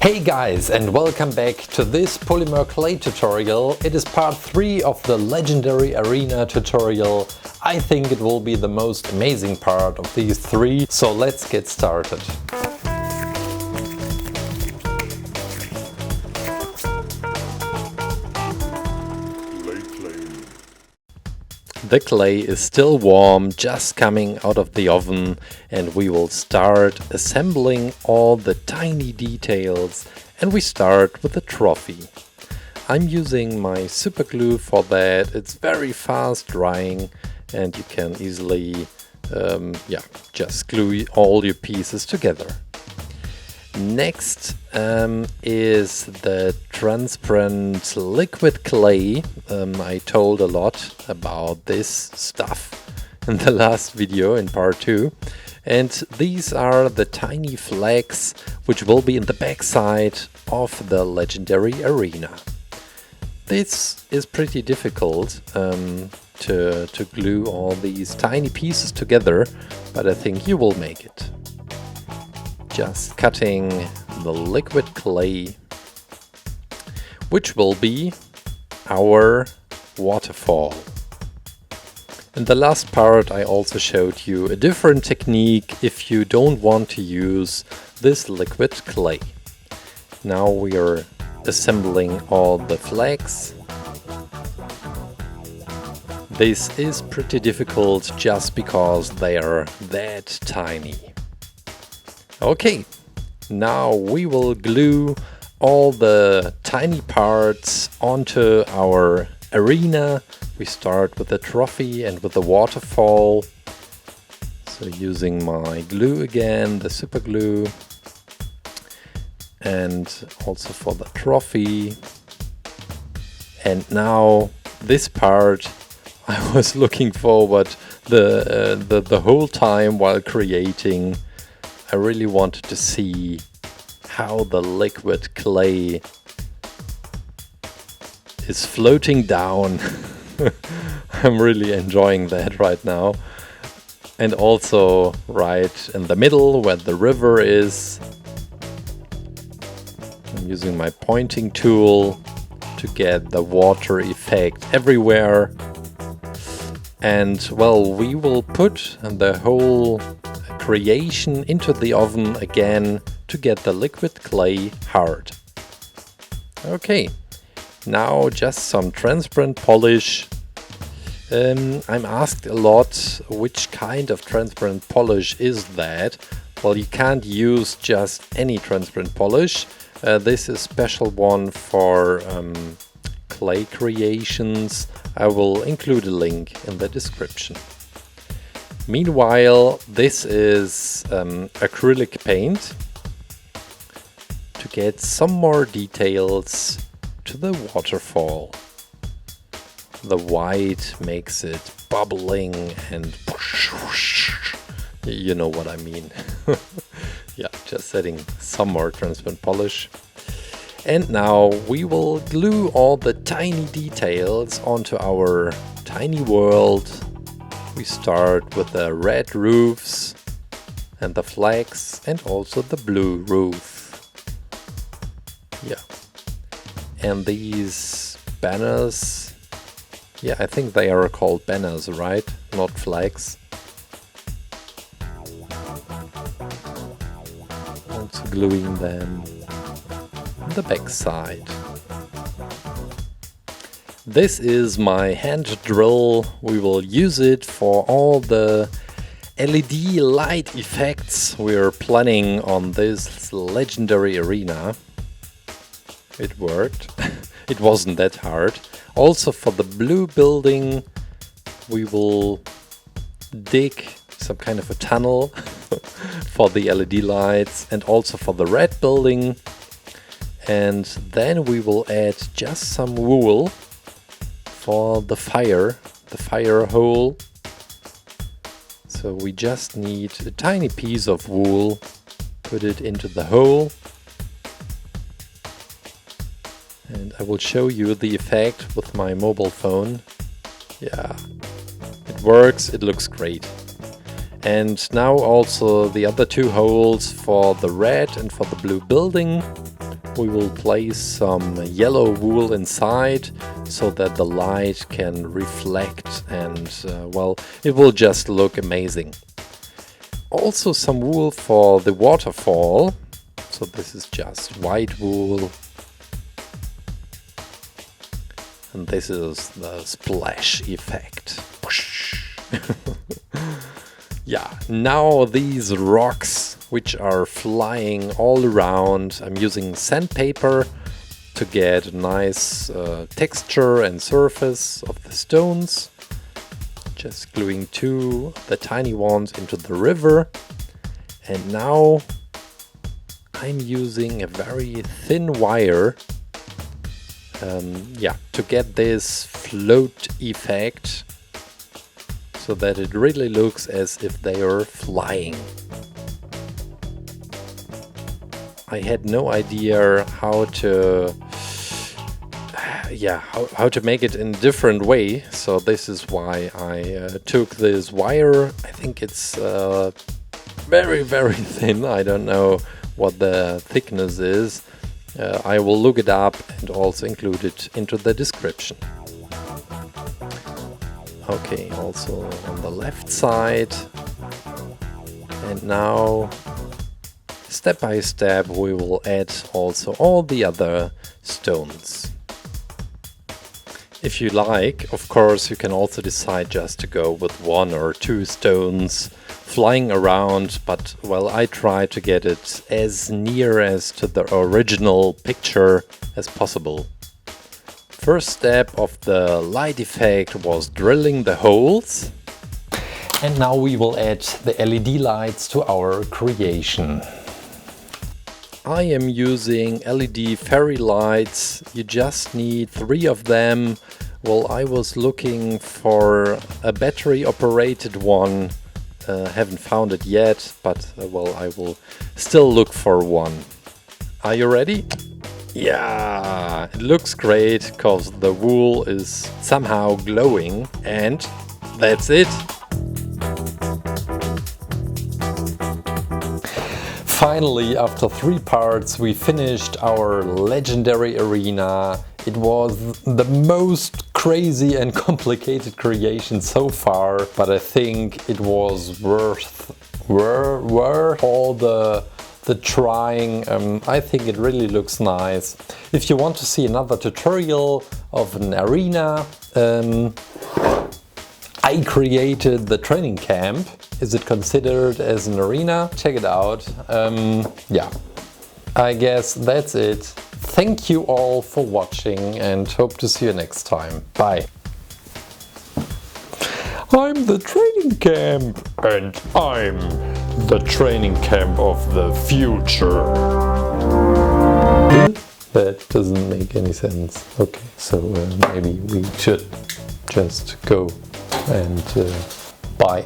Hey guys, and welcome back to this Polymer clay tutorial. It is part 3 of the legendary arena tutorial. I think it will be the most amazing part of these 3, so let's get started. The clay is still warm, just coming out of the oven, and we will start assembling all the tiny details, and we start with the trophy. I'm using my super glue for that. It's very fast drying and you can easily just glue all your pieces together. Next is the transparent liquid clay. I told a lot about this stuff in the last video in part 2. And these are the tiny flags which will be in the backside of the legendary arena. This is pretty difficult to glue all these tiny pieces together, but I think you will make it. Just cutting the liquid clay, which will be our waterfall. In the last part I also showed you a different technique if you don't want to use this liquid clay. Now we are assembling all the flags. This is pretty difficult just because they are that tiny. Okay, now we will glue all the tiny parts onto our arena. We start with the trophy and with the waterfall. So using my glue again, the super glue, and also for the trophy. And now this part I was looking forward the whole time while creating. I really wanted to see how the liquid clay is floating down. I'm really enjoying that right now. And also right in the middle where the river is. I'm using my pointing tool to get the water effect everywhere. And well, we will put the whole creation into the oven again to get the liquid clay hard. Okay, now just some transparent polish. I'm asked a lot which kind of transparent polish is that. Well, you can't use just any transparent polish. This is a special one for clay creations. I will include a link in the description. Meanwhile, this is acrylic paint to get some more details to the waterfall. The white makes it bubbling and you know what I mean. Yeah, just adding some more transparent polish. And now we will glue all the tiny details onto our tiny world. We start with the red roofs and the flags and also the blue roof. Yeah. And these banners, yeah, I think they are called banners, right? Not flags. Also gluing them on the back side. This is my hand drill. We will use it for all the LED light effects we're planning on this legendary arena. It worked. It wasn't that hard. Also for the blue building we will dig some kind of a tunnel for the LED lights, and also for the red building. And then we will add just some wool for the fire hole. So we just need a tiny piece of wool, put it into the hole. And I will show you the effect with my mobile phone. Yeah, it works, it looks great. And now also the other 2 holes for the red and for the blue building. we will place some yellow wool inside so that the light can reflect and, well, it will just look amazing. Also some wool for the waterfall. So this is just white wool. And this is the splash effect. Yeah, now these rocks which are flying all around, I'm using sandpaper to get a nice texture and surface of the stones. Just gluing the tiny ones into the river. And now I'm using a very thin wire to get this float effect, so that it really looks as if they are flying. I had no idea how to how to make it in a different way, so this is why I took this wire. I think it's very thin. I don't know what the thickness is. I will look it up and also include it into the description. Okay, also on the left side. And now, step by step, we will add also all the other stones. If you like, of course, you can also decide just to go with 1 or 2 stones flying around, but, well, I try to get it as near as to the original picture as possible. First step of the light effect was drilling the holes. And now we will add the LED lights to our creation. I am using LED fairy lights. You just need 3 of them. Well, I was looking for a battery operated one. Haven't found it yet, but well, I will still look for one. Are you ready? Yeah, it looks great because the wool is somehow glowing, and that's it. Finally, after 3 parts, we finished our legendary arena. It was the most crazy and complicated creation so far, but I think it was worth all the trying. I think it really looks nice. If you want to see another tutorial of an arena, I created the training camp. Is it considered as an arena? Check it out. Yeah, I guess that's it. Thank you all for watching and hope to see you next time. Bye. I'm the training camp, and I'm the training camp of the future. That doesn't make any sense. Okay, so maybe we should just go and bye.